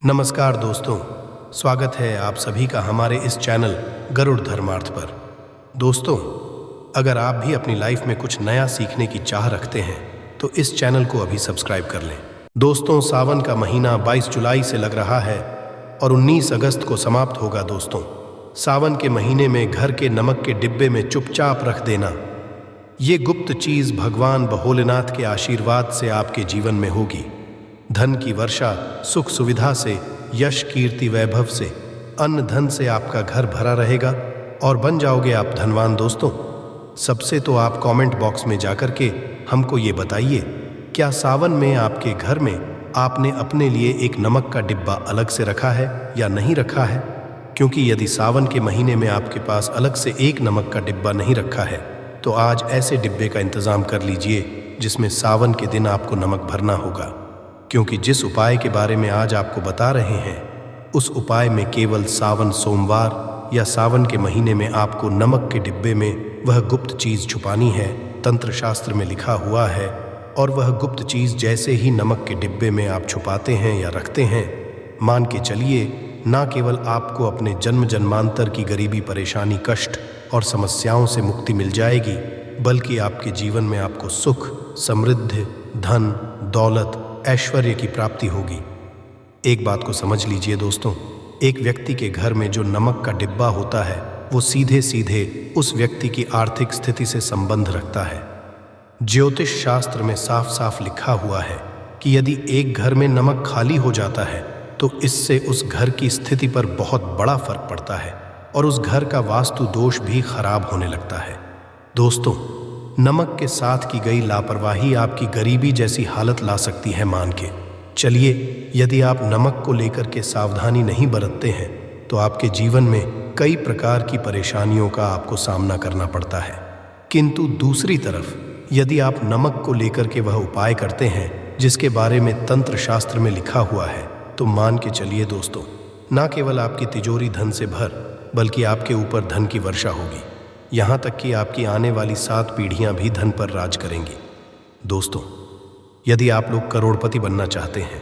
नमस्कार दोस्तों, स्वागत है आप सभी का हमारे इस चैनल गरुड़ धर्मार्थ पर। दोस्तों, अगर आप भी अपनी लाइफ में कुछ नया सीखने की चाह रखते हैं तो इस चैनल को अभी सब्सक्राइब कर लें। दोस्तों, सावन का महीना 22 जुलाई से लग रहा है और 19 अगस्त को समाप्त होगा। दोस्तों, सावन के महीने में घर के नमक के डिब्बे में चुपचाप रख देना, ये गुप्त चीज़ भगवान भोलेनाथ के आशीर्वाद से आपके जीवन में होगी। धन की वर्षा, सुख सुविधा से, यश कीर्ति वैभव से, अन्न धन से आपका घर भरा रहेगा और बन जाओगे आप धनवान। दोस्तों, सबसे तो आप कमेंट बॉक्स में जाकर के हमको ये बताइए, क्या सावन में आपके घर में आपने अपने लिए एक नमक का डिब्बा अलग से रखा है या नहीं रखा है? क्योंकि यदि सावन के महीने में आपके पास अलग से एक नमक का डिब्बा नहीं रखा है तो आज ऐसे डिब्बे का इंतज़ाम कर लीजिए जिसमें सावन के दिन आपको नमक भरना होगा। क्योंकि जिस उपाय के बारे में आज आपको बता रहे हैं उस उपाय में केवल सावन सोमवार या सावन के महीने में आपको नमक के डिब्बे में वह गुप्त चीज़ छुपानी है। तंत्र शास्त्र में लिखा हुआ है और वह गुप्त चीज़ जैसे ही नमक के डिब्बे में आप छुपाते हैं या रखते हैं, मान के चलिए ना केवल आपको अपने जन्म जन्मांतर की गरीबी, परेशानी, कष्ट और समस्याओं से मुक्ति मिल जाएगी, बल्कि आपके जीवन में आपको सुख, समृद्धि, धन, दौलत, ऐश्वर्य की प्राप्ति होगी। एक बात को समझ लीजिए दोस्तों, एक व्यक्ति के घर में जो नमक का डिब्बा होता है वो सीधे सीधे उस व्यक्ति की आर्थिक स्थिति से संबंध रखता है। ज्योतिष शास्त्र में साफ साफ लिखा हुआ है कि यदि एक घर में नमक खाली हो जाता है तो इससे उस घर की स्थिति पर बहुत बड़ा फर्क पड़ता है और उस घर का वास्तु दोष भी खराब होने लगता है। दोस्तों, नमक के साथ की गई लापरवाही आपकी गरीबी जैसी हालत ला सकती है। मान के चलिए, यदि आप नमक को लेकर के सावधानी नहीं बरतते हैं तो आपके जीवन में कई प्रकार की परेशानियों का आपको सामना करना पड़ता है। किंतु दूसरी तरफ यदि आप नमक को लेकर के वह उपाय करते हैं जिसके बारे में तंत्र शास्त्र में लिखा हुआ है तो मान के चलिए दोस्तों, ना केवल आपकी तिजोरी धन से भर बल्कि आपके ऊपर धन की वर्षा होगी। यहाँ तक कि आपकी आने वाली 7 पीढ़ियाँ भी धन पर राज करेंगी। दोस्तों, यदि आप लोग करोड़पति बनना चाहते हैं,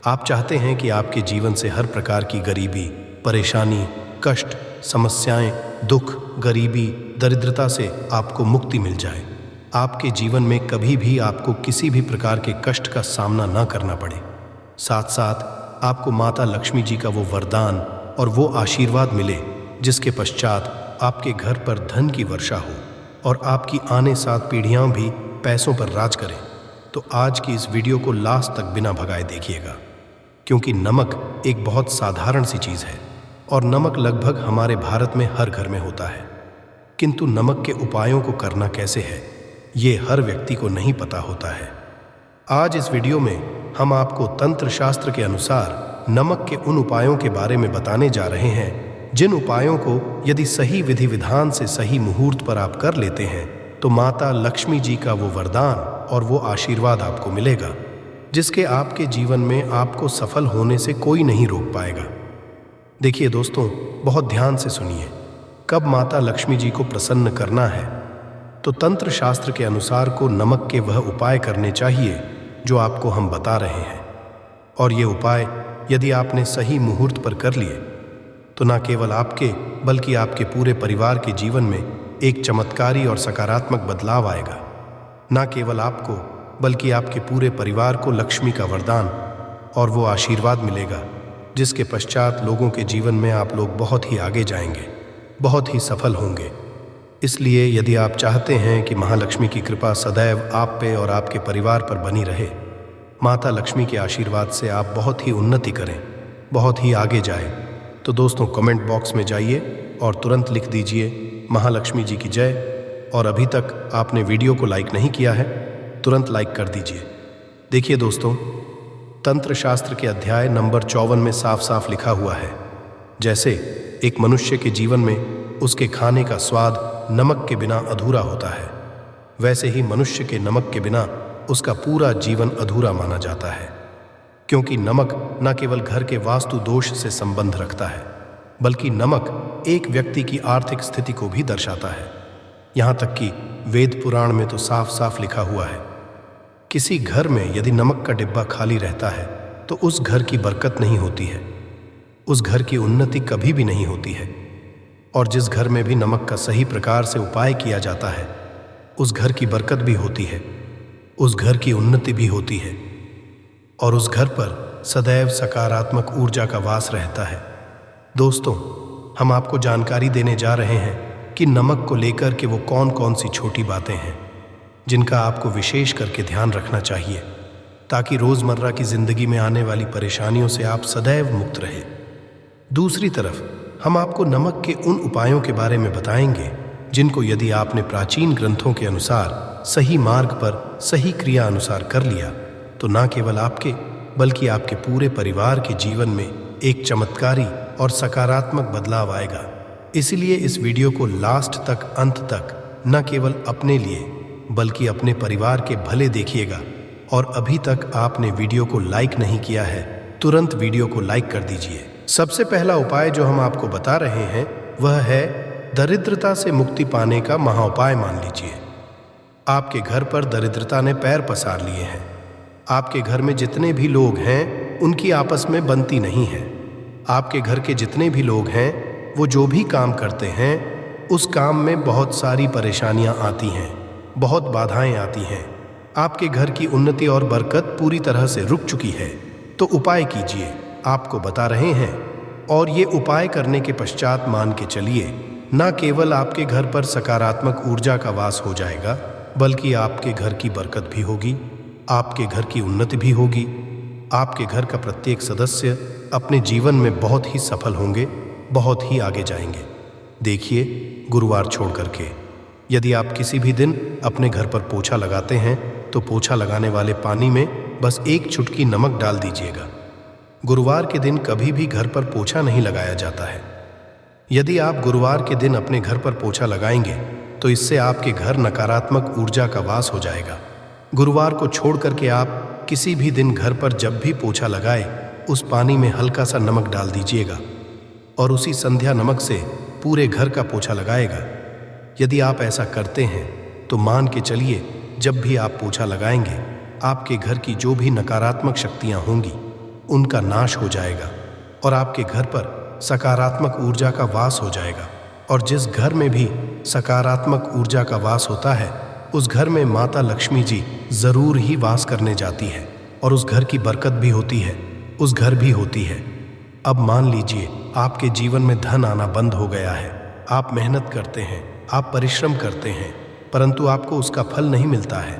आप चाहते हैं कि आपके जीवन से हर प्रकार की गरीबी, परेशानी, कष्ट, समस्याएं, दुख, गरीबी, दरिद्रता से आपको मुक्ति मिल जाए, आपके जीवन में कभी भी आपको किसी भी प्रकार के कष्ट का सामना न करना पड़े, साथ साथ आपको माता लक्ष्मी जी का वो वरदान और वो आशीर्वाद मिले जिसके पश्चात आपके घर पर धन की वर्षा हो और आपकी आने 7 पीढ़ियाँ भी पैसों पर राज करें, तो आज की इस वीडियो को लास्ट तक बिना भगाए देखिएगा। क्योंकि नमक एक बहुत साधारण सी चीज़ है और नमक लगभग हमारे भारत में हर घर में होता है, किंतु नमक के उपायों को करना कैसे है ये हर व्यक्ति को नहीं पता होता है। आज इस वीडियो में हम आपको तंत्र शास्त्र के अनुसार नमक के उन उपायों के बारे में बताने जा रहे हैं जिन उपायों को यदि सही विधि विधान से सही मुहूर्त पर आप कर लेते हैं तो माता लक्ष्मी जी का वो वरदान और वो आशीर्वाद आपको मिलेगा जिसके आपके जीवन में आपको सफल होने से कोई नहीं रोक पाएगा। देखिए दोस्तों, बहुत ध्यान से सुनिए। कब माता लक्ष्मी जी को प्रसन्न करना है तो तंत्र शास्त्र के अनुसार को नमक के वह उपाय करने चाहिए जो आपको हम बता रहे हैं, और ये उपाय यदि आपने सही मुहूर्त पर कर लिए तो न केवल आपके बल्कि आपके पूरे परिवार के जीवन में एक चमत्कारी और सकारात्मक बदलाव आएगा। न केवल आपको बल्कि आपके पूरे परिवार को लक्ष्मी का वरदान और वो आशीर्वाद मिलेगा जिसके पश्चात लोगों के जीवन में आप लोग बहुत ही आगे जाएंगे, बहुत ही सफल होंगे। इसलिए यदि आप चाहते हैं कि महालक्ष्मी की कृपा सदैव आप पे और आपके परिवार पर बनी रहे, माता लक्ष्मी के आशीर्वाद से आप बहुत ही उन्नति करें, बहुत ही आगे जाएं, तो दोस्तों कमेंट बॉक्स में जाइए और तुरंत लिख दीजिए महालक्ष्मी जी की जय। और अभी तक आपने वीडियो को लाइक नहीं किया है, तुरंत लाइक कर दीजिए। देखिए दोस्तों, तंत्र शास्त्र के अध्याय नंबर 54 में साफ साफ लिखा हुआ है, जैसे एक मनुष्य के जीवन में उसके खाने का स्वाद नमक के बिना अधूरा होता है, वैसे ही मनुष्य के नमक के बिना उसका पूरा जीवन अधूरा माना जाता है। क्योंकि नमक न केवल घर के वास्तु दोष से संबंध रखता है बल्कि नमक एक व्यक्ति की आर्थिक स्थिति को भी दर्शाता है। यहाँ तक कि वेद पुराण में तो साफ साफ लिखा हुआ है, किसी घर में यदि नमक का डिब्बा खाली रहता है तो उस घर की बरकत नहीं होती है, उस घर की उन्नति कभी भी नहीं होती है। और जिस घर में भी नमक का सही प्रकार से उपाय किया जाता है, उस घर की बरकत भी होती है, उस घर की उन्नति भी होती है, और उस घर पर सदैव सकारात्मक ऊर्जा का वास रहता है। दोस्तों, हम आपको जानकारी देने जा रहे हैं कि नमक को लेकर के वो कौन कौन सी छोटी बातें हैं जिनका आपको विशेष करके ध्यान रखना चाहिए, ताकि रोज़मर्रा की ज़िंदगी में आने वाली परेशानियों से आप सदैव मुक्त रहें। दूसरी तरफ हम आपको नमक के उन उपायों के बारे में बताएंगे जिनको यदि आपने प्राचीन ग्रंथों के अनुसार सही मार्ग पर सही क्रिया अनुसार कर लिया तो न केवल आपके बल्कि आपके पूरे परिवार के जीवन में एक चमत्कारी और सकारात्मक बदलाव आएगा। इसीलिए इस वीडियो को लास्ट तक, अंत तक न केवल अपने लिए बल्कि अपने परिवार के भले देखिएगा। और अभी तक आपने वीडियो को लाइक नहीं किया है, तुरंत वीडियो को लाइक कर दीजिए। सबसे पहला उपाय जो हम आपको बता रहे हैं वह है दरिद्रता से मुक्ति पाने का महाउपाय। मान लीजिए आपके घर पर दरिद्रता ने पैर पसार लिए हैं। आपके घर में जितने भी लोग हैं उनकी आपस में बनती नहीं है। आपके घर के जितने भी लोग हैं वो जो भी काम करते हैं उस काम में बहुत सारी परेशानियां आती हैं, बहुत बाधाएं आती हैं। आपके घर की उन्नति और बरकत पूरी तरह से रुक चुकी है। तो उपाय कीजिए, आपको बता रहे हैं। और ये उपाय करने के पश्चात मान के चलिए, न केवल आपके घर पर सकारात्मक ऊर्जा का वास हो जाएगा बल्कि आपके घर की बरकत भी होगी, आपके घर की उन्नति भी होगी। आपके घर का प्रत्येक सदस्य अपने जीवन में बहुत ही सफल होंगे, बहुत ही आगे जाएंगे। देखिए, गुरुवार छोड़ करके यदि आप किसी भी दिन अपने घर पर पोछा लगाते हैं तो पोछा लगाने वाले पानी में बस एक चुटकी नमक डाल दीजिएगा। गुरुवार के दिन कभी भी घर पर पोछा नहीं लगाया जाता है। यदि आप गुरुवार के दिन अपने घर पर पोछा लगाएंगे तो इससे आपके घर नकारात्मक ऊर्जा का वास हो जाएगा। गुरुवार को छोड़ करके आप किसी भी दिन घर पर जब भी पोछा लगाए उस पानी में हल्का सा नमक डाल दीजिएगा और उसी संध्या नमक से पूरे घर का पोछा लगाएगा। यदि आप ऐसा करते हैं तो मान के चलिए, जब भी आप पोछा लगाएंगे आपके घर की जो भी नकारात्मक शक्तियां होंगी उनका नाश हो जाएगा और आपके घर पर सकारात्मक ऊर्जा का वास हो जाएगा। और जिस घर में भी सकारात्मक ऊर्जा का वास होता है उस घर में माता लक्ष्मी जी जरूर ही वास करने जाती है और उस घर की बरकत भी होती है, उस घर भी होती है। अब मान लीजिए आपके जीवन में धन आना बंद हो गया है। आप मेहनत करते हैं, आप परिश्रम करते हैं, परंतु आपको उसका फल नहीं मिलता है।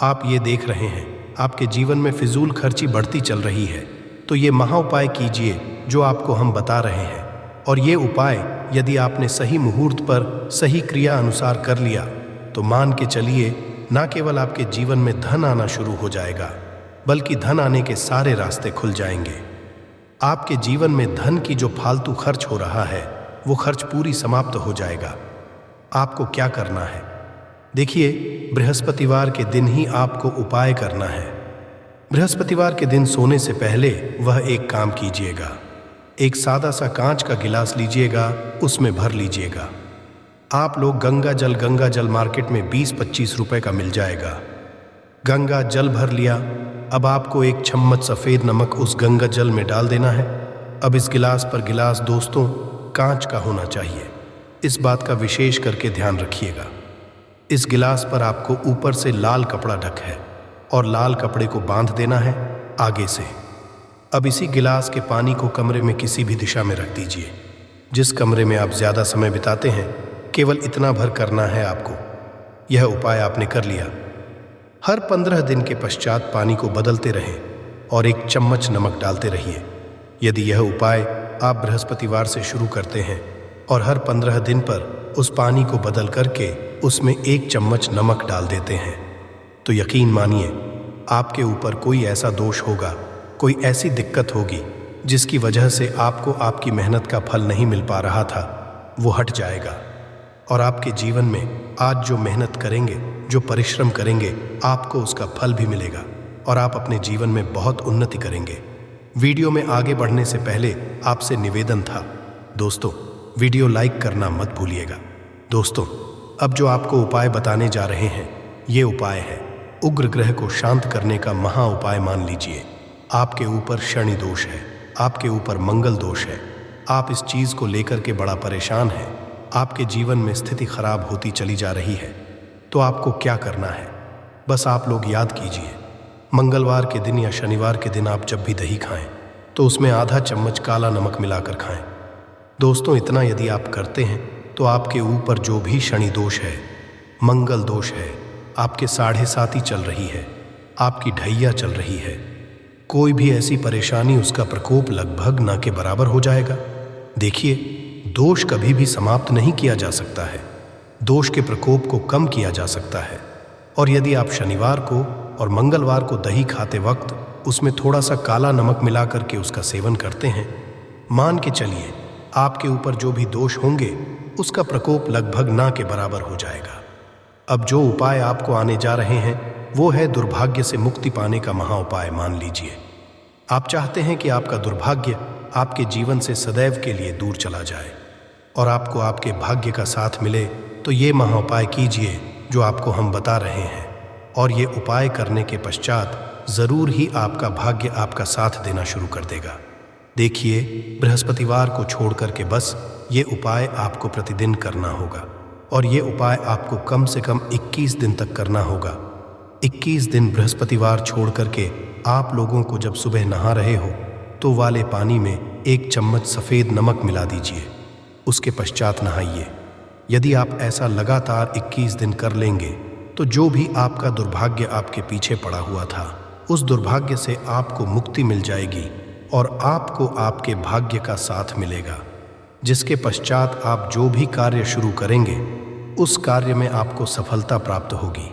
आप ये देख रहे हैं आपके जीवन में फिजूल खर्ची बढ़ती चल रही है। तो ये महा उपाय कीजिए जो आपको हम बता रहे हैं। और ये उपाय यदि आपने सही मुहूर्त पर सही क्रिया अनुसार कर लिया तो मान के चलिए, न केवल आपके जीवन में धन आना शुरू हो जाएगा बल्कि धन आने के सारे रास्ते खुल जाएंगे। आपके जीवन में धन की जो फालतू खर्च हो रहा है वो खर्च पूरी समाप्त हो जाएगा। आपको क्या करना है? देखिए, बृहस्पतिवार के दिन ही आपको उपाय करना है। बृहस्पतिवार के दिन सोने से पहले वह एक काम कीजिएगा। एक सादा सा कांच का गिलास लीजिएगा, उसमें भर लीजिएगा। आप लोग गंगा जल मार्केट में 20-25 रुपए का मिल जाएगा। गंगा जल भर लिया। अब आपको एक चम्मच सफ़ेद नमक उस गंगा जल में डाल देना है। अब इस गिलास पर गिलास दोस्तों कांच का होना चाहिए। इस बात का विशेष करके ध्यान रखिएगा। इस गिलास पर आपको ऊपर से लाल कपड़ा ढक है और लाल कपड़े को बांध देना है आगे से। अब इसी गिलास के पानी को कमरे में किसी भी दिशा में रख दीजिए। जिस कमरे में आप ज़्यादा समय बिताते हैं केवल इतना भर करना है आपको। यह उपाय आपने कर लिया। हर 15 दिन के पश्चात पानी को बदलते रहें और एक चम्मच नमक डालते रहिए। यदि यह उपाय आप बृहस्पतिवार से शुरू करते हैं और हर 15 दिन पर उस पानी को बदल करके उसमें एक चम्मच नमक डाल देते हैं तो यकीन मानिए आपके ऊपर कोई ऐसा दोष होगा, कोई ऐसी दिक्कत होगी जिसकी वजह से आपको आपकी मेहनत का फल नहीं मिल पा रहा था, वो हट जाएगा। और आपके जीवन में आज जो मेहनत करेंगे, जो परिश्रम करेंगे, आपको उसका फल भी मिलेगा और आप अपने जीवन में बहुत उन्नति करेंगे। वीडियो में आगे बढ़ने से पहले आपसे निवेदन था दोस्तों, वीडियो लाइक करना मत भूलिएगा। दोस्तों, अब जो आपको उपाय बताने जा रहे हैं ये उपाय है उग्र ग्रह को शांत करने का महा उपाय। मान लीजिए आपके ऊपर शनि दोष है, आपके ऊपर मंगल दोष है, आप इस चीज़ को लेकर के बड़ा परेशान हैं, आपके जीवन में स्थिति खराब होती चली जा रही है, तो आपको क्या करना है? बस आप लोग याद कीजिए, मंगलवार के दिन या शनिवार के दिन आप जब भी दही खाएं तो उसमें आधा चम्मच काला नमक मिलाकर खाएं। दोस्तों, इतना यदि आप करते हैं तो आपके ऊपर जो भी शनि दोष है, मंगल दोष है, आपके 7.5 चल रही है, आपकी ढैया चल रही है, कोई भी ऐसी परेशानी, उसका प्रकोप लगभग न के बराबर हो जाएगा। देखिए, दोष कभी भी समाप्त नहीं किया जा सकता है, दोष के प्रकोप को कम किया जा सकता है। और यदि आप शनिवार को और मंगलवार को दही खाते वक्त उसमें थोड़ा सा काला नमक मिला करके उसका सेवन करते हैं, मान के चलिए आपके ऊपर जो भी दोष होंगे उसका प्रकोप लगभग ना के बराबर हो जाएगा। अब जो उपाय आपको आने जा रहे हैं वो है दुर्भाग्य से मुक्ति पाने का महा उपाय। मान लीजिए आप चाहते हैं कि आपका दुर्भाग्य आपके जीवन से सदैव के लिए दूर चला जाए और आपको आपके भाग्य का साथ मिले, तो ये महा उपाय कीजिए जो आपको हम बता रहे हैं। और ये उपाय करने के पश्चात ज़रूर ही आपका भाग्य आपका साथ देना शुरू कर देगा। देखिए, बृहस्पतिवार को छोड़ करके बस ये उपाय आपको प्रतिदिन करना होगा और ये उपाय आपको कम से कम 21 दिन तक करना होगा। 21 दिन बृहस्पतिवार छोड़ करके आप लोगों को जब सुबह नहा रहे हो तो वाले पानी में 1 चम्मच सफ़ेद नमक मिला दीजिए, उसके पश्चात नहाइए। यदि आप ऐसा लगातार 21 दिन कर लेंगे तो जो भी आपका दुर्भाग्य आपके पीछे पड़ा हुआ था, उस दुर्भाग्य से आपको मुक्ति मिल जाएगी और आपको आपके भाग्य का साथ मिलेगा, जिसके पश्चात आप जो भी कार्य शुरू करेंगे उस कार्य में आपको सफलता प्राप्त होगी।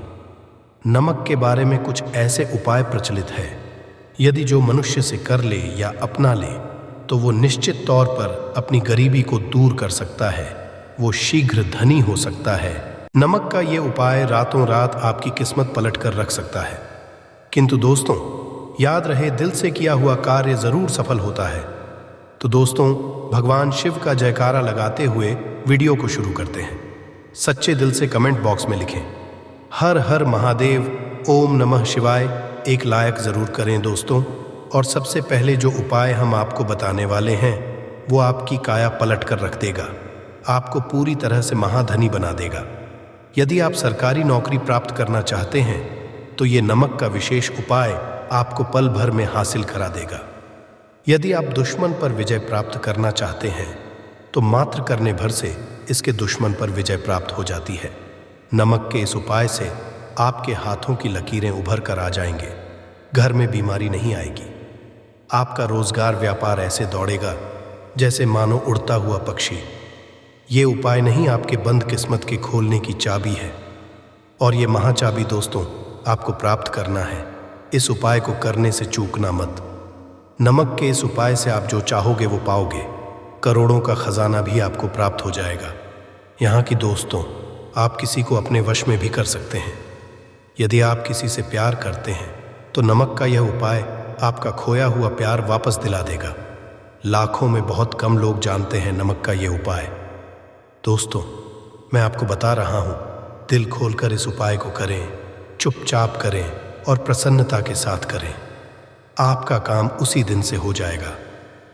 नमक के बारे में कुछ ऐसे उपाय प्रचलित है, यदि जो मनुष्य से कर ले या अपना ले तो वो निश्चित तौर पर अपनी गरीबी को दूर कर सकता है, वो शीघ्र धनी हो सकता है। नमक का ये उपाय रातों रात आपकी किस्मत पलट कर रख सकता है। किंतु दोस्तों, याद रहे, दिल से किया हुआ कार्य जरूर सफल होता है। तो दोस्तों, भगवान शिव का जयकारा लगाते हुए वीडियो को शुरू करते हैं। सच्चे दिल से कमेंट बॉक्स में लिखें हर हर महादेव, ओम नमः शिवाय, एक लायक जरूर करें दोस्तों। और सबसे पहले जो उपाय हम आपको बताने वाले हैं वो आपकी काया पलट कर रख देगा, आपको पूरी तरह से महाधनी बना देगा। यदि आप सरकारी नौकरी प्राप्त करना चाहते हैं तो ये नमक का विशेष उपाय आपको पल भर में हासिल करा देगा। यदि आप दुश्मन पर विजय प्राप्त करना चाहते हैं तो मात्र करने भर से इसके दुश्मन पर विजय प्राप्त हो जाती है। नमक के इस उपाय से आपके हाथों की लकीरें उभर कर आ जाएंगे, घर में बीमारी नहीं आएगी, आपका रोजगार व्यापार ऐसे दौड़ेगा जैसे मानो उड़ता हुआ पक्षी। ये उपाय नहीं, आपके बंद किस्मत के खोलने की चाबी है और ये महाचाबी दोस्तों आपको प्राप्त करना है। इस उपाय को करने से चूकना मत। नमक के इस उपाय से आप जो चाहोगे वो पाओगे, करोड़ों का खजाना भी आपको प्राप्त हो जाएगा। यहाँ की दोस्तों, आप किसी को अपने वश में भी कर सकते हैं। यदि आप किसी से प्यार करते हैं तो नमक का यह उपाय आपका खोया हुआ प्यार वापस दिला देगा। लाखों में बहुत कम लोग जानते हैं नमक का ये उपाय। दोस्तों, मैं आपको बता रहा हूँ, दिल खोलकर इस उपाय को करें, चुपचाप करें और प्रसन्नता के साथ करें। आपका काम उसी दिन से हो जाएगा।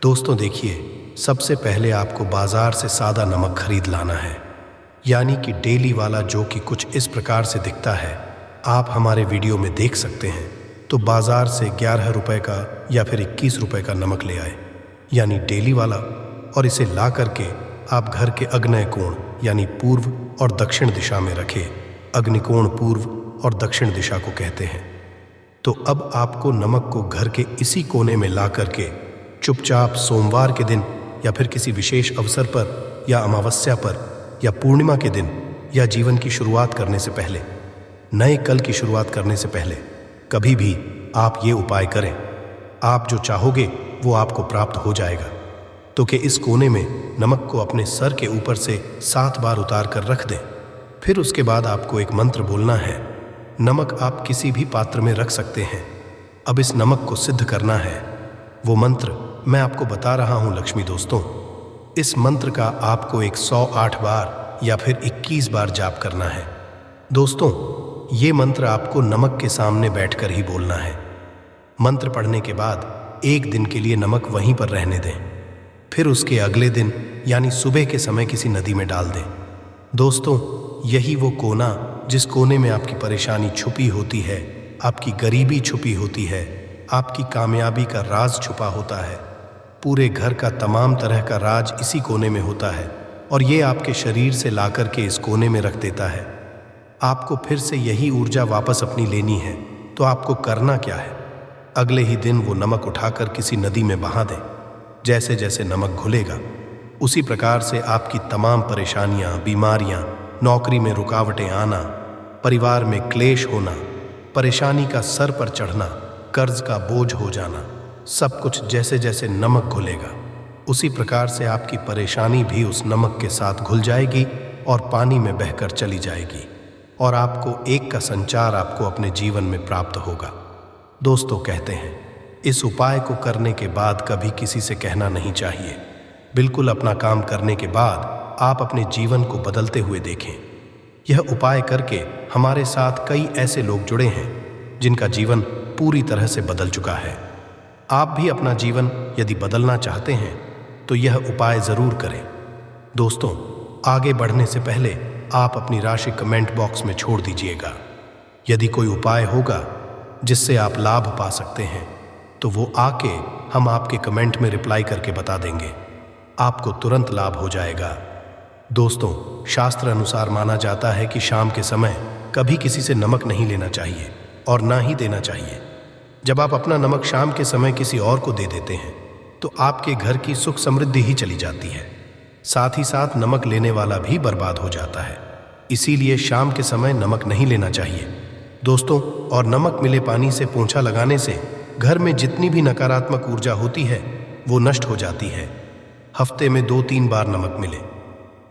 दोस्तों देखिए, सबसे पहले आपको बाजार से सादा नमक खरीद लाना है, यानी कि डेली वाला, जो कि कुछ इस प्रकार से दिखता है। आप हमारे वीडियो में देख सकते हैं। तो बाजार से 11 रुपए का या फिर 21 रुपए का नमक ले आए, यानी डेली वाला, और इसे ला करके आप घर के अग्नेय कोण यानी पूर्व और दक्षिण दिशा में रखें। अग्निकोण पूर्व और दक्षिण दिशा को कहते हैं। तो अब आपको नमक को घर के इसी कोने में ला करके चुपचाप सोमवार के दिन या फिर किसी विशेष अवसर पर या अमावस्या पर या पूर्णिमा के दिन या जीवन की शुरुआत करने से पहले, नए कल की शुरुआत करने से पहले कभी भी आप ये उपाय करें। आप जो चाहोगे वो आपको प्राप्त हो जाएगा। तो कि इस कोने में नमक को अपने सर के ऊपर से 7 बार उतार कर रख दें। फिर उसके बाद आपको एक मंत्र बोलना है। नमक आप किसी भी पात्र में रख सकते हैं। अब इस नमक को सिद्ध करना है। वो मंत्र मैं आपको बता रहा हूँ लक्ष्मी दोस्तों। इस मंत्र का आपको 108 बार या फिर 21 बार जाप करना है। दोस्तों, ये मंत्र आपको नमक के सामने बैठकर ही बोलना है। मंत्र पढ़ने के बाद 1 दिन के लिए नमक वहीं पर रहने दें। फिर उसके अगले दिन यानी सुबह के समय किसी नदी में डाल दें। दोस्तों, यही वो कोना जिस कोने में आपकी परेशानी छुपी होती है, आपकी गरीबी छुपी होती है, आपकी कामयाबी का राज छुपा होता है। पूरे घर का तमाम तरह का राज इसी कोने में होता है और ये आपके शरीर से लाकर के इस कोने में रख देता है। आपको फिर से यही ऊर्जा वापस अपनी लेनी है, तो आपको करना क्या है? अगले ही दिन वो नमक उठाकर किसी नदी में बहा दें। जैसे जैसे नमक घुलेगा उसी प्रकार से आपकी तमाम परेशानियां, बीमारियां, नौकरी में रुकावटें आना, परिवार में क्लेश होना, परेशानी का सर पर चढ़ना, कर्ज का बोझ हो जाना, सब कुछ जैसे जैसे नमक घुलेगा उसी प्रकार से आपकी परेशानी भी उस नमक के साथ घुल जाएगी और पानी में बहकर चली जाएगी और आपको एक का संचार आपको अपने जीवन में प्राप्त होगा। दोस्तों, कहते हैं इस उपाय को करने के बाद कभी किसी से कहना नहीं चाहिए। बिल्कुल अपना काम करने के बाद आप अपने जीवन को बदलते हुए देखें। यह उपाय करके हमारे साथ कई ऐसे लोग जुड़े हैं जिनका जीवन पूरी तरह से बदल चुका है। आप भी अपना जीवन यदि बदलना चाहते हैं तो यह उपाय ज़रूर करें। दोस्तों, आगे बढ़ने से पहले आप अपनी राशि कमेंट बॉक्स में छोड़ दीजिएगा। यदि कोई उपाय होगा जिससे आप लाभ पा सकते हैं तो वो आके हम आपके कमेंट में रिप्लाई करके बता देंगे। आपको तुरंत लाभ हो जाएगा। दोस्तों, शास्त्र अनुसार माना जाता है कि शाम के समय कभी किसी से नमक नहीं लेना चाहिए और ना ही देना चाहिए। जब आप अपना नमक शाम के समय किसी और को दे देते हैं तो आपके घर की सुख समृद्धि ही चली जाती है, साथ ही साथ नमक लेने वाला भी बर्बाद हो जाता है। इसीलिए शाम के समय नमक नहीं लेना चाहिए दोस्तों। और नमक मिले पानी से पोंछा लगाने से घर में जितनी भी नकारात्मक ऊर्जा होती है वो नष्ट हो जाती है। हफ्ते में 2-3 बार नमक मिले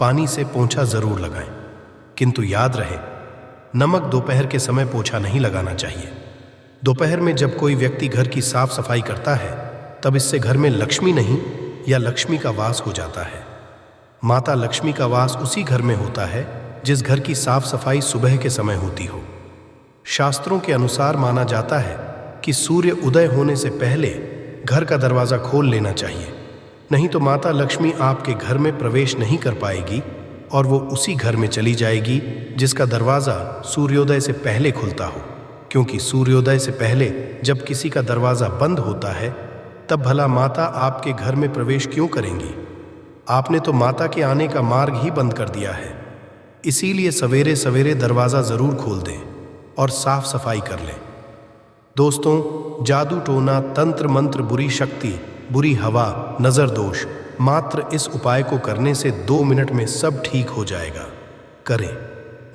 पानी से पोंछा जरूर लगाएं, किंतु याद रहे नमक दोपहर के समय पोंछा नहीं लगाना चाहिए। दोपहर में जब कोई व्यक्ति घर की साफ सफाई करता है तब इससे घर में लक्ष्मी नहीं या लक्ष्मी का वास हो जाता है। माता लक्ष्मी का वास उसी घर में होता है जिस घर की साफ सफाई सुबह के समय होती हो। शास्त्रों के अनुसार माना जाता है कि सूर्य उदय होने से पहले घर का दरवाज़ा खोल लेना चाहिए, नहीं तो माता लक्ष्मी आपके घर में प्रवेश नहीं कर पाएगी और वो उसी घर में चली जाएगी जिसका दरवाज़ा सूर्योदय से पहले खुलता हो। क्योंकि सूर्योदय से पहले जब किसी का दरवाज़ा बंद होता है तब भला माता आपके घर में प्रवेश क्यों करेंगी? आपने तो माता के आने का मार्ग ही बंद कर दिया है। इसीलिए सवेरे सवेरे दरवाज़ा ज़रूर खोल दें और साफ सफाई कर लें। दोस्तों, जादू टोना, तंत्र मंत्र, बुरी शक्ति, बुरी हवा, नज़र दोष, मात्र इस उपाय को करने से 2 मिनट में सब ठीक हो जाएगा। करें।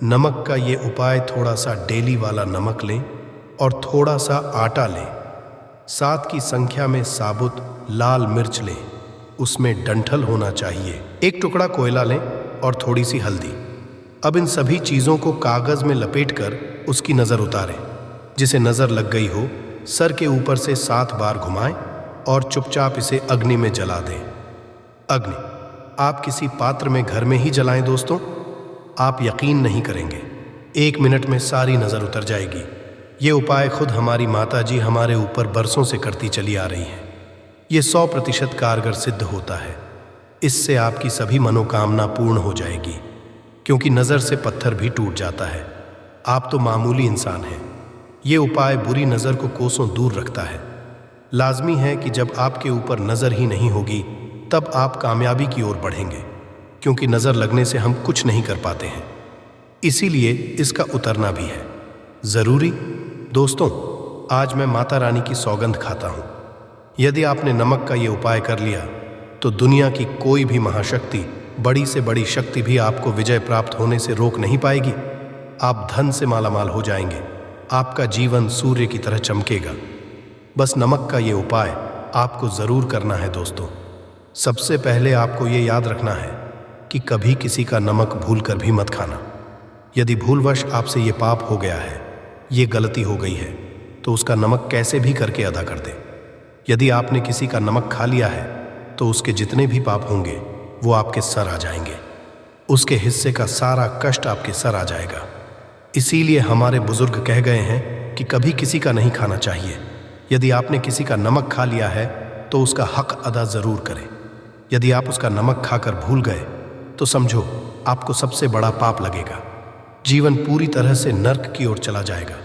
नमक का ये उपाय थोड़ा सा डेली वाला नमक लें और थोड़ा सा आटा लें। 7 की संख्या में साबुत लाल मिर्च लें, उसमें डंठल होना चाहिए। 1 टुकड़ा कोयला लें और थोड़ी सी हल्दी। अब इन सभी चीज़ों को कागज़ में लपेटकर उसकी नज़र उतारें। जिसे नज़र लग गई हो सर के ऊपर से 7 बार घुमाएं और चुपचाप इसे अग्नि में जला दें। अग्नि आप किसी पात्र में घर में ही जलाएं दोस्तों। आप यकीन नहीं करेंगे, 1 मिनट में सारी नज़र उतर जाएगी। ये उपाय खुद हमारी माता जी हमारे ऊपर बरसों से करती चली आ रही हैं। ये 100% कारगर सिद्ध होता है। इससे आपकी सभी मनोकामना पूर्ण हो जाएगी, क्योंकि नज़र से पत्थर भी टूट जाता है। आप तो मामूली इंसान हैं। ये उपाय बुरी नज़र को कोसों दूर रखता है। लाजमी है कि जब आपके ऊपर नज़र ही नहीं होगी तब आप कामयाबी की ओर बढ़ेंगे, क्योंकि नज़र लगने से हम कुछ नहीं कर पाते हैं। इसीलिए इसका उतरना भी है ज़रूरी। दोस्तों, आज मैं माता रानी की सौगंध खाता हूँ, यदि आपने नमक का ये उपाय कर लिया तो दुनिया की कोई भी महाशक्ति, बड़ी से बड़ी शक्ति भी आपको विजय प्राप्त होने से रोक नहीं पाएगी। आप धन से मालामाल हो जाएंगे। आपका जीवन सूर्य की तरह चमकेगा। बस नमक का ये उपाय आपको ज़रूर करना है दोस्तों। सबसे पहले आपको ये याद रखना है कि कभी किसी का नमक भूल कर भी मत खाना। यदि भूलवश आपसे ये पाप हो गया है, ये गलती हो गई है, तो उसका नमक कैसे भी करके अदा कर दें। यदि आपने किसी का नमक खा लिया है तो उसके जितने भी पाप होंगे वो आपके सर आ जाएंगे। उसके हिस्से का सारा कष्ट आपके सर आ जाएगा। इसीलिए हमारे बुजुर्ग कह गए हैं कि कभी किसी का नहीं खाना चाहिए। यदि आपने किसी का नमक खा लिया है तो उसका हक अदा जरूर करें। यदि आप उसका नमक खाकर भूल गए तो समझो आपको सबसे बड़ा पाप लगेगा। जीवन पूरी तरह से नर्क की ओर चला जाएगा।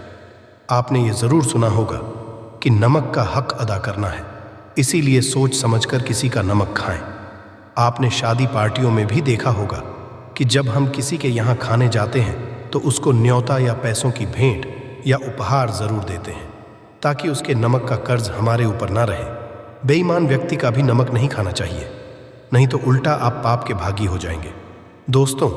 आपने ये जरूर सुना होगा कि नमक का हक अदा करना है, इसीलिए सोच समझकर किसी का नमक खाएं। आपने शादी पार्टियों में भी देखा होगा कि जब हम किसी के यहाँ खाने जाते हैं तो उसको न्योता या पैसों की भेंट या उपहार जरूर देते हैं, ताकि उसके नमक का कर्ज हमारे ऊपर ना रहे। बेईमान व्यक्ति का भी नमक नहीं खाना चाहिए, नहीं तो उल्टा आप पाप के भागी हो जाएंगे। दोस्तों,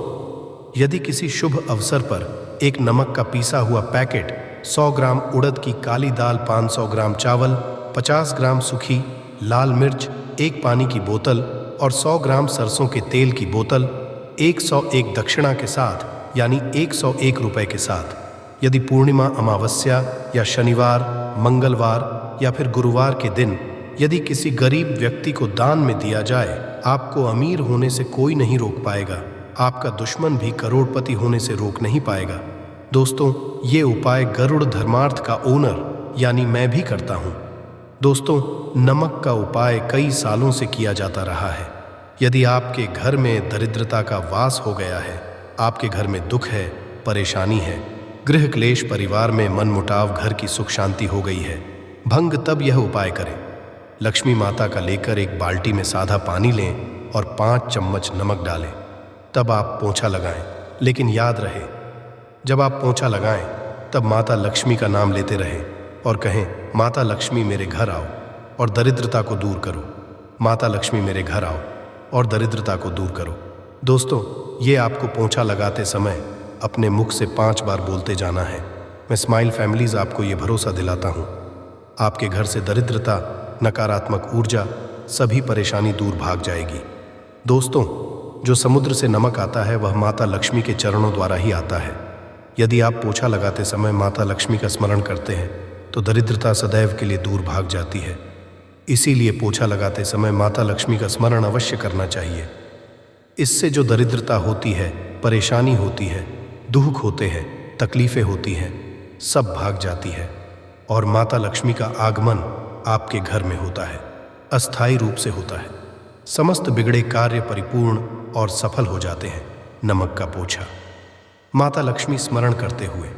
यदि किसी शुभ अवसर पर एक नमक का पीसा हुआ पैकेट, 100 ग्राम उड़द की काली दाल, 500 ग्राम चावल, 50 ग्राम सूखी लाल मिर्च, एक पानी की बोतल और 100 ग्राम सरसों के तेल की बोतल 101 दक्षिणा के साथ, यानी 101 रुपए के साथ, यदि पूर्णिमा, अमावस्या या शनिवार, मंगलवार या फिर गुरुवार के दिन यदि किसी गरीब व्यक्ति को दान में दिया जाए, आपको अमीर होने से कोई नहीं रोक पाएगा। आपका दुश्मन भी करोड़पति होने से रोक नहीं पाएगा। दोस्तों, ये उपाय गरुड़ धर्मार्थ का ओनर यानी मैं भी करता हूँ। दोस्तों, नमक का उपाय कई सालों से किया जाता रहा है। यदि आपके घर में दरिद्रता का वास हो गया है, आपके घर में दुख है, परेशानी है, गृह क्लेश, परिवार में मनमुटाव, घर की सुख शांति हो गई है, भंग, तब यह उपाय करें। लक्ष्मी माता का लेकर एक बाल्टी में सादा पानी लें और 5 चम्मच नमक डालें। तब आप पोंछा लगाएं। लेकिन याद रहे, जब आप पोंछा लगाएं तब माता लक्ष्मी का नाम लेते रहें और कहें, माता लक्ष्मी मेरे घर आओ और दरिद्रता को दूर करो। माता लक्ष्मी मेरे घर आओ और दरिद्रता को दूर करो। दोस्तों, ये आपको पोंछा लगाते समय अपने मुख से 5 बार बोलते जाना है। मैं स्माइल फैमिलीज आपको ये भरोसा दिलाता हूँ, आपके घर से दरिद्रता, नकारात्मक ऊर्जा, सभी परेशानी दूर भाग जाएगी। दोस्तों, जो समुद्र से नमक आता है वह माता लक्ष्मी के चरणों द्वारा ही आता है। यदि आप पोछा लगाते समय माता लक्ष्मी का स्मरण करते हैं तो दरिद्रता सदैव के लिए दूर भाग जाती है। इसीलिए पोछा लगाते समय माता लक्ष्मी का स्मरण अवश्य करना चाहिए। इससे जो दरिद्रता होती है, परेशानी होती है, दुख होते हैं, तकलीफें होती हैं, सब भाग जाती है और माता लक्ष्मी का आगमन आपके घर में होता है, अस्थायी रूप से होता है। समस्त बिगड़े कार्य परिपूर्ण और सफल हो जाते हैं। नमक का पोछा माता लक्ष्मी स्मरण करते हुए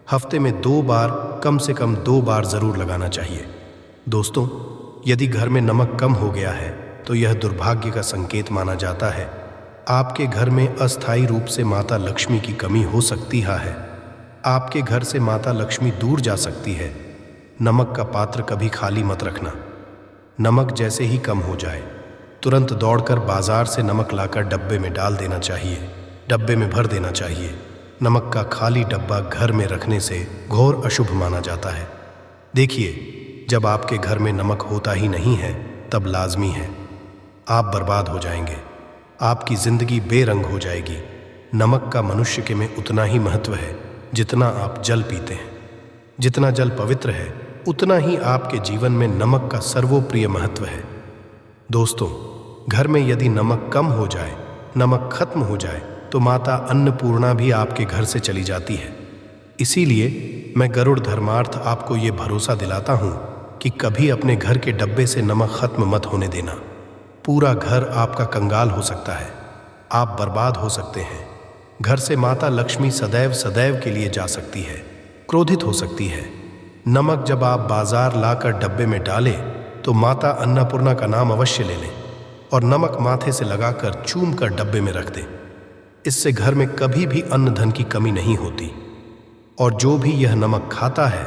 हफ्ते में 2 बार, कम से कम 2 बार जरूर लगाना चाहिए। दोस्तों, यदि घर में नमक कम हो गया है तो यह दुर्भाग्य का संकेत माना जाता है। आपके घर में अस्थायी रूप से माता लक्ष्मी की कमी हो सकती है। आपके घर से माता लक्ष्मी दूर जा सकती है। नमक का पात्र कभी खाली मत रखना। नमक जैसे ही कम हो जाए तुरंत दौड़कर बाजार से नमक लाकर डब्बे में डाल देना चाहिए, डब्बे में भर देना चाहिए। नमक का खाली डब्बा घर में रखने से घोर अशुभ माना जाता है। देखिए, जब आपके घर में नमक होता ही नहीं है तब लाजमी है आप बर्बाद हो जाएंगे, आपकी जिंदगी बेरंग हो जाएगी। नमक का मनुष्य के में उतना ही महत्व है जितना आप जल पीते हैं। जितना जल पवित्र है उतना ही आपके जीवन में नमक का सर्वोप्रिय महत्व है। दोस्तों, घर में यदि नमक कम हो जाए, नमक खत्म हो जाए तो माता अन्नपूर्णा भी आपके घर से चली जाती है। इसीलिए मैं गरुड़ धर्मार्थ आपको ये भरोसा दिलाता हूँ कि कभी अपने घर के डब्बे से नमक खत्म मत होने देना। पूरा घर आपका कंगाल हो सकता है, आप बर्बाद हो सकते हैं। घर से माता लक्ष्मी सदैव सदैव के लिए जा सकती है, क्रोधित हो सकती है। नमक जब आप बाजार लाकर डब्बे में डालें तो माता अन्नपूर्णा का नाम अवश्य ले लें और नमक माथे से लगाकर चूम कर डब्बे में रख दें। इससे घर में कभी भी अन्न धन की कमी नहीं होती और जो भी यह नमक खाता है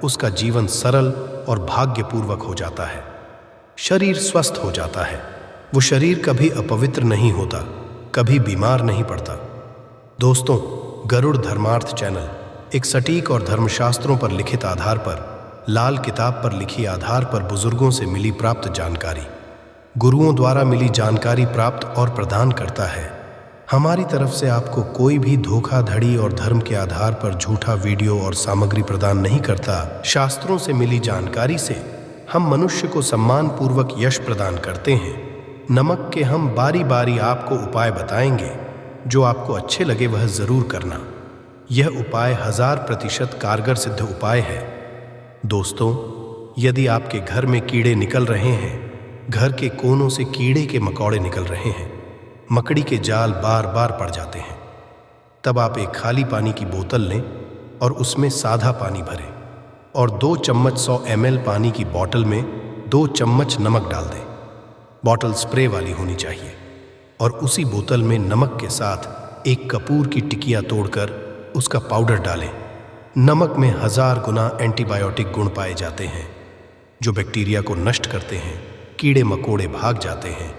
उसका जीवन सरल और भाग्यपूर्वक हो जाता है। शरीर स्वस्थ हो जाता है, वो शरीर कभी अपवित्र नहीं होता, कभी बीमार नहीं पड़ता। दोस्तों, गरुड़ धर्मार्थ चैनल एक सटीक और धर्मशास्त्रों पर लिखित आधार पर, लाल किताब पर लिखी आधार पर बुजुर्गों से मिली प्राप्त जानकारी, गुरुओं द्वारा मिली जानकारी प्राप्त और प्रदान करता है। हमारी तरफ से आपको कोई भी धोखाधड़ी और धर्म के आधार पर झूठा वीडियो और सामग्री प्रदान नहीं करता। शास्त्रों से मिली जानकारी से हम मनुष्य को सम्मान पूर्वक यश प्रदान करते हैं। नमक के हम बारी बारी आपको उपाय बताएंगे, जो आपको अच्छे लगे वह जरूर करना। यह उपाय 1000% कारगर सिद्ध उपाय है। दोस्तों, यदि आपके घर में कीड़े निकल रहे हैं, घर के कोनों से कीड़े के मकोड़े निकल रहे हैं, मकड़ी के जाल बार बार पड़ जाते हैं, तब आप एक खाली पानी की बोतल लें और उसमें सादा पानी भरें और 2 चम्मच 100 ml पानी की बोतल में 2 चम्मच नमक डाल दें। बोतल स्प्रे वाली होनी चाहिए और उसी बोतल में नमक के साथ एक कपूर की टिकिया तोड़कर उसका पाउडर डालें। नमक में 1000 गुना एंटीबायोटिक गुण पाए जाते हैं जो बैक्टीरिया को नष्ट करते हैं। कीड़े मकोड़े भाग जाते हैं।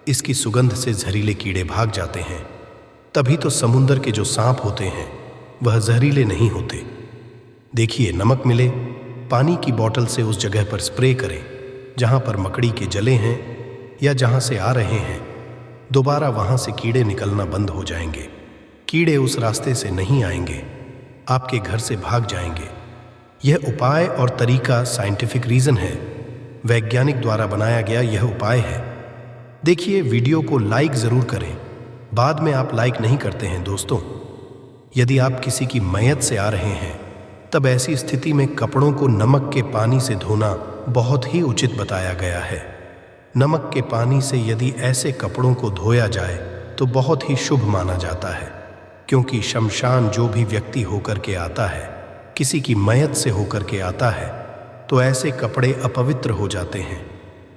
इसकी सुगंध से जहरीले कीड़े भाग जाते हैं। तभी तो समुंदर के जो सांप होते हैं वह जहरीले नहीं होते। देखिए, नमक मिले, पानी की बोतल से उस जगह पर स्प्रे करें जहां पर मकड़ी के जले हैं या जहां से आ रहे हैं। दोबारा वहां से कीड़े निकलना बंद हो जाएंगे। कीड़े उस रास्ते से नहीं आएंगे, आपके घर से भाग जाएंगे। यह उपाय और तरीका साइंटिफिक रीजन है, वैज्ञानिक द्वारा बनाया गया यह उपाय है। देखिए, वीडियो को लाइक जरूर करें। बाद में आप लाइक नहीं करते हैं दोस्तों। यदि आप किसी की मैयत से आ रहे हैं तब ऐसी स्थिति में कपड़ों को नमक के पानी से धोना बहुत ही उचित बताया गया है। नमक के पानी से यदि ऐसे कपड़ों को धोया जाए तो बहुत ही शुभ माना जाता है, क्योंकि शमशान जो भी व्यक्ति होकर के आता है, किसी की मैयत से होकर के आता है, तो ऐसे कपड़े अपवित्र हो जाते हैं।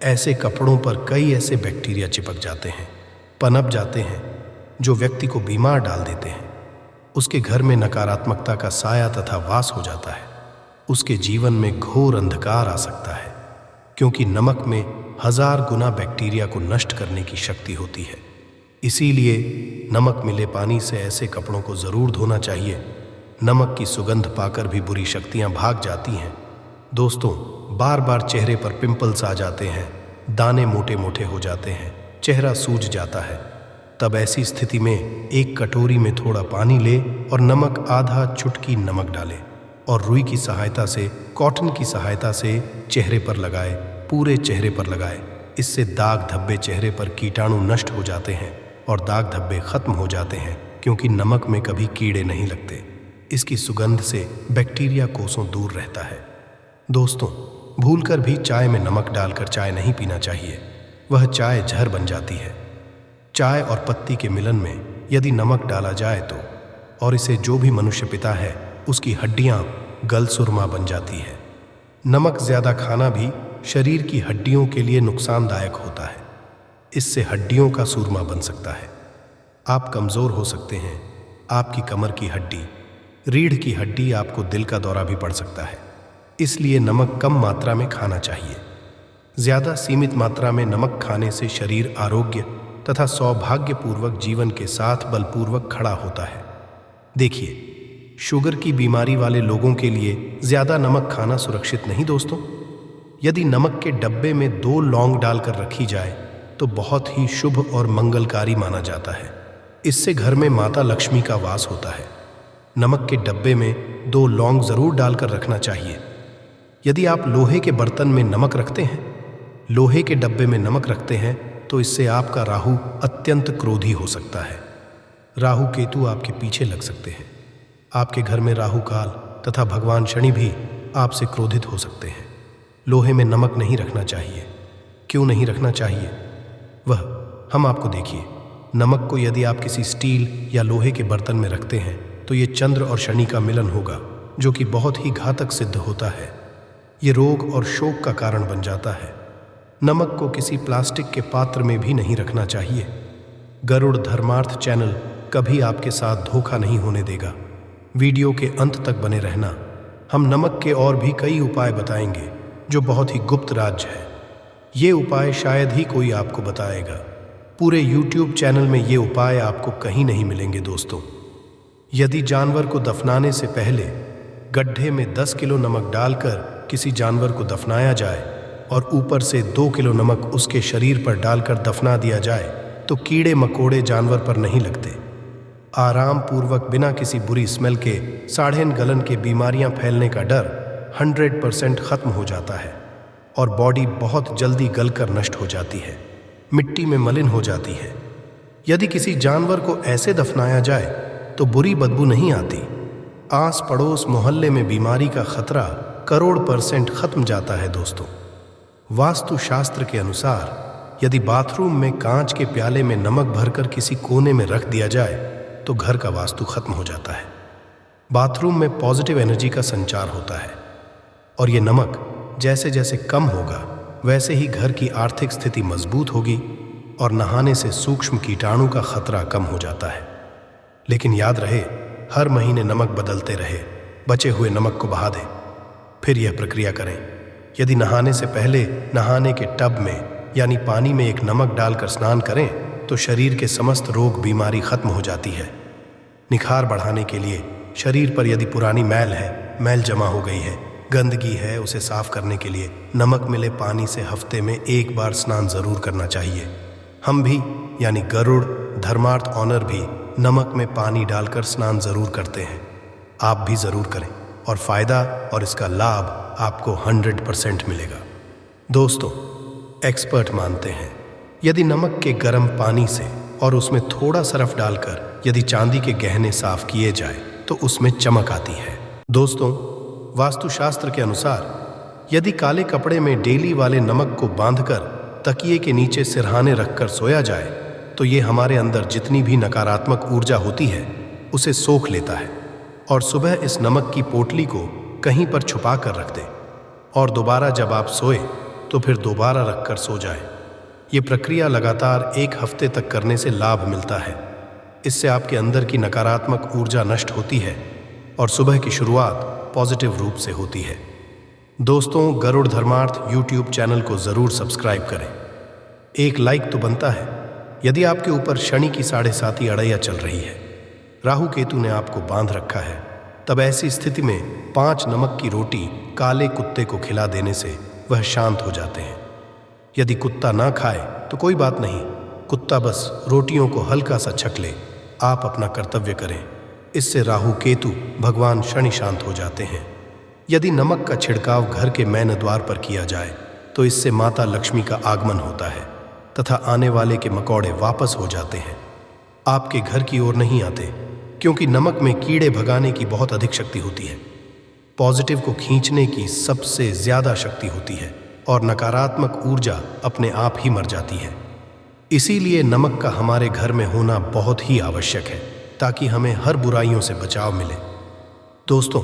ऐसे कपड़ों पर कई ऐसे बैक्टीरिया चिपक जाते हैं, पनप जाते हैं, जो व्यक्ति को बीमार डाल देते हैं। उसके घर में नकारात्मकता का साया तथा वास हो जाता है। उसके जीवन में घोर अंधकार आ सकता है, क्योंकि नमक में 1000 गुना बैक्टीरिया को नष्ट करने की शक्ति होती है। इसीलिए नमक मिले पानी से ऐसे कपड़ों को जरूर धोना चाहिए। नमक की सुगंध पाकर भी बुरी शक्तियां भाग जाती हैं। दोस्तों, बार बार चेहरे पर पिंपल्स आ जाते हैं, दाने मोटे मोटे हो जाते हैं, चेहरा सूज जाता है, तब ऐसी स्थिति में एक कटोरी में थोड़ा पानी ले और नमक आधा चुटकी नमक डालें और रुई की सहायता से, कॉटन की सहायता से चेहरे पर लगाए, पूरे चेहरे पर लगाए। इससे दाग धब्बे, चेहरे पर कीटाणु नष्ट हो जाते हैं और दाग धब्बे खत्म हो जाते हैं, क्योंकि नमक में कभी कीड़े नहीं लगते। इसकी सुगंध से बैक्टीरिया कोसों दूर रहता है। दोस्तों, भूलकर भी चाय में नमक डालकर चाय नहीं पीना चाहिए, वह चाय जहर बन जाती है। चाय और पत्ती के मिलन में यदि नमक डाला जाए तो, और इसे जो भी मनुष्य पीता है उसकी हड्डियां गल सुरमा बन जाती है। नमक ज्यादा खाना भी शरीर की हड्डियों के लिए नुकसानदायक होता है। इससे हड्डियों का सूरमा बन सकता है। आप कमजोर हो सकते हैं। आपकी कमर की हड्डी, रीढ़ की हड्डी, आपको दिल का दौरा भी पड़ सकता है। इसलिए नमक कम मात्रा में खाना चाहिए। ज्यादा सीमित मात्रा में नमक खाने से शरीर आरोग्य तथा सौभाग्यपूर्वक जीवन के साथ बलपूर्वक खड़ा होता है। देखिए, शुगर की बीमारी वाले लोगों के लिए ज्यादा नमक खाना सुरक्षित नहीं दोस्तों। यदि नमक के डब्बे में 2 लौंग डालकर रखी जाए तो बहुत ही शुभ और मंगलकारी माना जाता है। इससे घर में माता लक्ष्मी का वास होता है। नमक के डब्बे में 2 लौंग जरूर डालकर रखना चाहिए। यदि आप लोहे के बर्तन में नमक रखते हैं, लोहे के डब्बे में नमक रखते हैं, तो इससे आपका राहु अत्यंत क्रोधी हो सकता है। राहु केतु आपके पीछे लग सकते हैं। आपके घर में राहु काल तथा भगवान शनि भी आपसे क्रोधित हो सकते हैं। लोहे में नमक नहीं रखना चाहिए। क्यों नहीं रखना चाहिए वह हम आपको देखिए। नमक को यदि आप किसी स्टील या लोहे के बर्तन में रखते हैं तो ये चंद्र और शनि का मिलन होगा, जो कि बहुत ही घातक सिद्ध होता है। ये रोग और शोक का कारण बन जाता है। नमक को किसी प्लास्टिक के पात्र में भी नहीं रखना चाहिए। गरुड़ धर्मार्थ चैनल कभी आपके साथ धोखा नहीं होने देगा। वीडियो के अंत तक बने रहना। हम नमक के और भी कई उपाय बताएंगे जो बहुत ही गुप्त राज है। ये उपाय शायद ही कोई आपको बताएगा। पूरे YouTube चैनल में ये उपाय आपको कहीं नहीं मिलेंगे दोस्तों। यदि जानवर को दफनाने से पहले गड्ढे में 10 किलो नमक डालकर किसी जानवर को दफनाया जाए और ऊपर से 2 किलो नमक उसके शरीर पर डालकर दफना दिया जाए तो कीड़े मकोड़े जानवर पर नहीं लगते। आराम पूर्वक बिना किसी बुरी स्मेल के साढ़ेन गलन के बीमारियां फैलने का डर 100% खत्म हो जाता है और बॉडी बहुत जल्दी गलकर नष्ट हो जाती है, मिट्टी में मलिन हो जाती है। यदि किसी जानवर को ऐसे दफनाया जाए तो बुरी बदबू नहीं आती। आस पड़ोस मोहल्ले में बीमारी का खतरा करोड़% खत्म जाता है दोस्तों। वास्तुशास्त्र के अनुसार यदि बाथरूम में कांच के प्याले में नमक भरकर किसी कोने में रख दिया जाए तो घर का वास्तु खत्म हो जाता है। बाथरूम में पॉजिटिव एनर्जी का संचार होता है और ये नमक जैसे जैसे कम होगा वैसे ही घर की आर्थिक स्थिति मजबूत होगी और नहाने से सूक्ष्म कीटाणु का खतरा कम हो जाता है। लेकिन याद रहे, हर महीने नमक बदलते रहे, बचे हुए नमक को बहा दें, फिर यह प्रक्रिया करें। यदि नहाने से पहले नहाने के टब में यानी पानी में एक नमक डालकर स्नान करें तो शरीर के समस्त रोग बीमारी खत्म हो जाती है। निखार बढ़ाने के लिए शरीर पर यदि पुरानी मैल जमा हो गई है, गंदगी है, उसे साफ करने के लिए नमक मिले पानी से हफ्ते में 1 बार स्नान जरूर करना चाहिए। हम भी यानी गरुड़ धर्मार्थ ऑनर भी नमक में पानी डालकर स्नान जरूर करते हैं। आप भी जरूर करें और फायदा और इसका लाभ आपको 100% मिलेगा। दोस्तों, एक्सपर्ट मानते हैं यदि नमक के गर्म पानी से और उसमें थोड़ा सरफ डालकर यदि चांदी के गहने साफ किए जाए तो उसमें चमक आती है। दोस्तों, वास्तुशास्त्र के अनुसार यदि काले कपड़े में डेली वाले नमक को बांधकर तकिए के नीचे सिरहाने रखकर सोया जाए तो ये हमारे अंदर जितनी भी नकारात्मक ऊर्जा होती है उसे सोख लेता है और सुबह इस नमक की पोटली को कहीं पर छुपा कर रख दें और दोबारा जब आप सोए तो फिर दोबारा रखकर सो जाएं। ये प्रक्रिया लगातार 1 हफ्ते तक करने से लाभ मिलता है। इससे आपके अंदर की नकारात्मक ऊर्जा नष्ट होती है और सुबह की शुरुआत पॉजिटिव रूप से होती है। दोस्तों, गरुड़ धर्मार्थ यूट्यूब चैनल को ज़रूर सब्सक्राइब करें। एक लाइक तो बनता है। यदि आपके ऊपर शनि की 7.5 अड़ैया चल रही है, राहु केतु ने आपको बांध रखा है, तब ऐसी स्थिति में 5 नमक की रोटी काले कुत्ते को खिला देने से वह शांत हो जाते हैं। यदि कुत्ता ना खाए तो कोई बात नहीं, कुत्ता बस रोटियों को हल्का सा छक ले, आप अपना कर्तव्य करें। इससे राहु केतु भगवान शनि शांत हो जाते हैं। यदि नमक का छिड़काव घर के मैन द्वार पर किया जाए तो इससे माता लक्ष्मी का आगमन होता है तथा आने वाले के मकौड़े वापस हो जाते हैं, आपके घर की ओर नहीं आते, क्योंकि नमक में कीड़े भगाने की बहुत अधिक शक्ति होती है, पॉजिटिव को खींचने की सबसे ज्यादा शक्ति होती है और नकारात्मक ऊर्जा अपने आप ही मर जाती है। इसीलिए नमक का हमारे घर में होना बहुत ही आवश्यक है ताकि हमें हर बुराइयों से बचाव मिले। दोस्तों,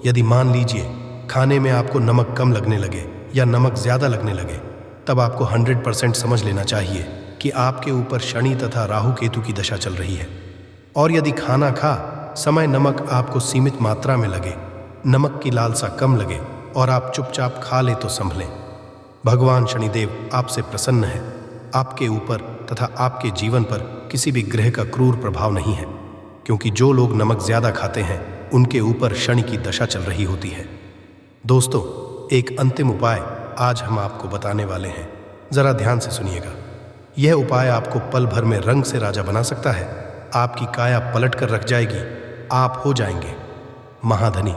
यदि मान लीजिए खाने में आपको नमक कम लगने लगे या नमक ज़्यादा लगने लगे, तब आपको 100% समझ लेना चाहिए कि आपके ऊपर शनि तथा राहु केतु की दशा चल रही है। और यदि खाना खा समय नमक आपको सीमित मात्रा में लगे, नमक की लालसा कम लगे और आप चुपचाप खा ले तो संभलें। भगवान शनिदेव आपसे प्रसन्न है। आपके ऊपर तथा आपके जीवन पर किसी भी ग्रह का क्रूर प्रभाव नहीं है, क्योंकि जो लोग नमक ज़्यादा खाते हैं उनके ऊपर शनि की दशा चल रही होती है। दोस्तों, एक अंतिम उपाय आज हम आपको बताने वाले हैं, ज़रा ध्यान से सुनिएगा। यह उपाय आपको पल भर में रंग से राजा बना सकता है। आपकी काया पलट कर रख जाएगी, आप हो जाएंगे महाधनी।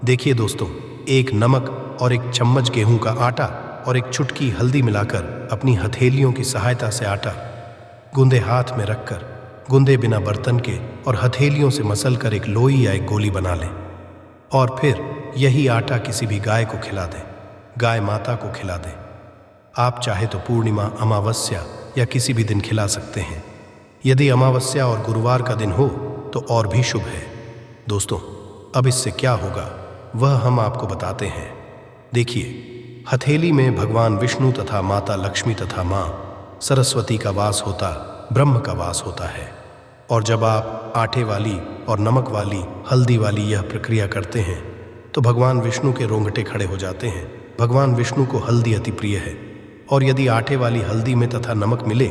देखिए दोस्तों, एक नमक और एक चम्मच गेहूं का आटा और एक चुटकी हल्दी मिलाकर अपनी हथेलियों की सहायता से आटा गूंदे हाथ में रखकर गूंदे बिना बर्तन के और हथेलियों से मसलकर एक लोई या एक गोली बना लें और फिर यही आटा किसी भी गाय को खिला दें, गाय माता को खिला दें। आप चाहे तो पूर्णिमा, अमावस्या या किसी भी दिन खिला सकते हैं। यदि अमावस्या और गुरुवार का दिन हो तो और भी शुभ है। दोस्तों, अब इससे क्या होगा वह हम आपको बताते हैं। देखिए, हथेली में भगवान विष्णु तथा माता लक्ष्मी तथा माँ सरस्वती का वास होता, ब्रह्म का वास होता है। और जब आप आटे वाली और नमक वाली हल्दी वाली यह प्रक्रिया करते हैं तो भगवान विष्णु के रोंगटे खड़े हो जाते हैं। भगवान विष्णु को हल्दी अति प्रिय है और यदि आटे वाली हल्दी में तथा नमक मिले,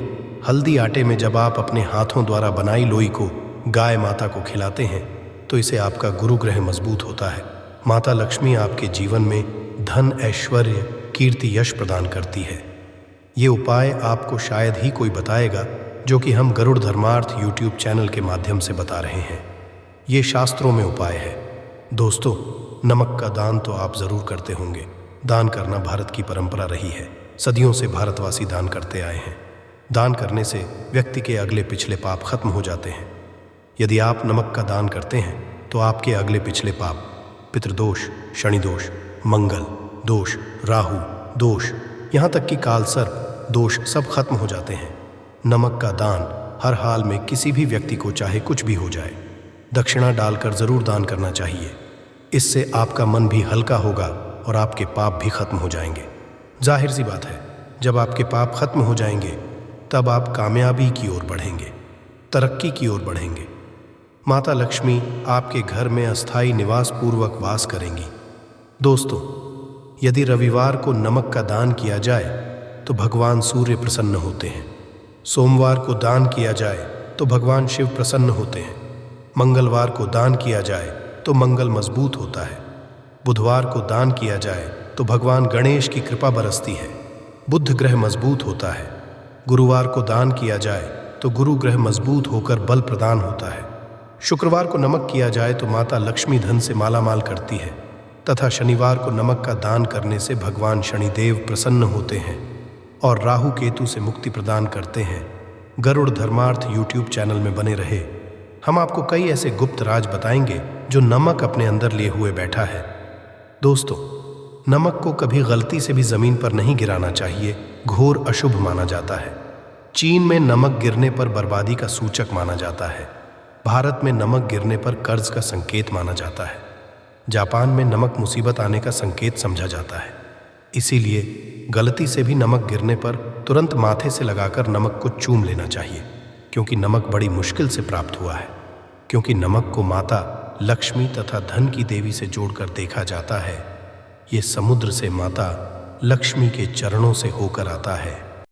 हल्दी आटे में जब आप अपने हाथों द्वारा बनाई लोई को गाय माता को खिलाते हैं तो इसे आपका गुरु ग्रह मजबूत होता है। माता लक्ष्मी आपके जीवन में धन, ऐश्वर्य, कीर्ति, यश प्रदान करती है। ये उपाय आपको शायद ही कोई बताएगा, जो कि हम गरुड़ धर्मार्थ यूट्यूब चैनल के माध्यम से बता रहे हैं। ये शास्त्रों में उपाय है। दोस्तों, नमक का दान तो आप जरूर करते होंगे। दान करना भारत की परंपरा रही है। सदियों से भारतवासी दान करते आए हैं। दान करने से व्यक्ति के अगले पिछले पाप खत्म हो जाते हैं। यदि आप नमक का दान करते हैं तो आपके अगले पिछले पाप, पितृदोष, शनि दोष, मंगल दोष, राहु दोष, यहाँ तक कि काल सर्प दोष सब खत्म हो जाते हैं। नमक का दान हर हाल में किसी भी व्यक्ति को चाहे कुछ भी हो जाए दक्षिणा डालकर जरूर दान करना चाहिए। इससे आपका मन भी हल्का होगा और आपके पाप भी खत्म हो जाएंगे। जाहिर सी बात है, जब आपके पाप खत्म हो जाएंगे तब आप कामयाबी की ओर बढ़ेंगे, तरक्की की ओर बढ़ेंगे। माता लक्ष्मी आपके घर में अस्थायी निवास पूर्वक वास करेंगी। दोस्तों, यदि रविवार को नमक का दान किया जाए तो भगवान सूर्य प्रसन्न होते हैं। सोमवार को दान किया जाए तो भगवान शिव प्रसन्न होते हैं। मंगलवार को दान किया जाए तो मंगल मजबूत होता है। बुधवार को दान किया जाए तो भगवान गणेश की कृपा बरसती है, बुध ग्रह मजबूत होता है। गुरुवार को दान किया जाए तो गुरु ग्रह मजबूत होकर बल प्रदान होता है। शुक्रवार को नमक किया जाए तो माता लक्ष्मी धन से मालामाल करती है तथा शनिवार को नमक का दान करने से भगवान शनिदेव प्रसन्न होते हैं और राहु केतु से मुक्ति प्रदान करते हैं। गरुड़ धर्मार्थ यूट्यूब चैनल में बने रहे। हम आपको कई ऐसे गुप्त राज बताएंगे जो नमक अपने अंदर लिए हुए बैठा है। दोस्तों, नमक को कभी गलती से भी जमीन पर नहीं गिराना चाहिए, घोर अशुभ माना जाता है। चीन में नमक गिरने पर बर्बादी का सूचक माना जाता है। भारत में नमक गिरने पर कर्ज का संकेत माना जाता है। जापान में नमक मुसीबत आने का संकेत समझा जाता है। इसीलिए गलती से भी नमक गिरने पर तुरंत माथे से लगाकर नमक को चूम लेना चाहिए, क्योंकि नमक बड़ी मुश्किल से प्राप्त हुआ है। क्योंकि नमक को माता लक्ष्मी तथा धन की देवी से जोड़कर देखा जाता है। ये समुद्र से माता लक्ष्मी के चरणों से होकर आता है।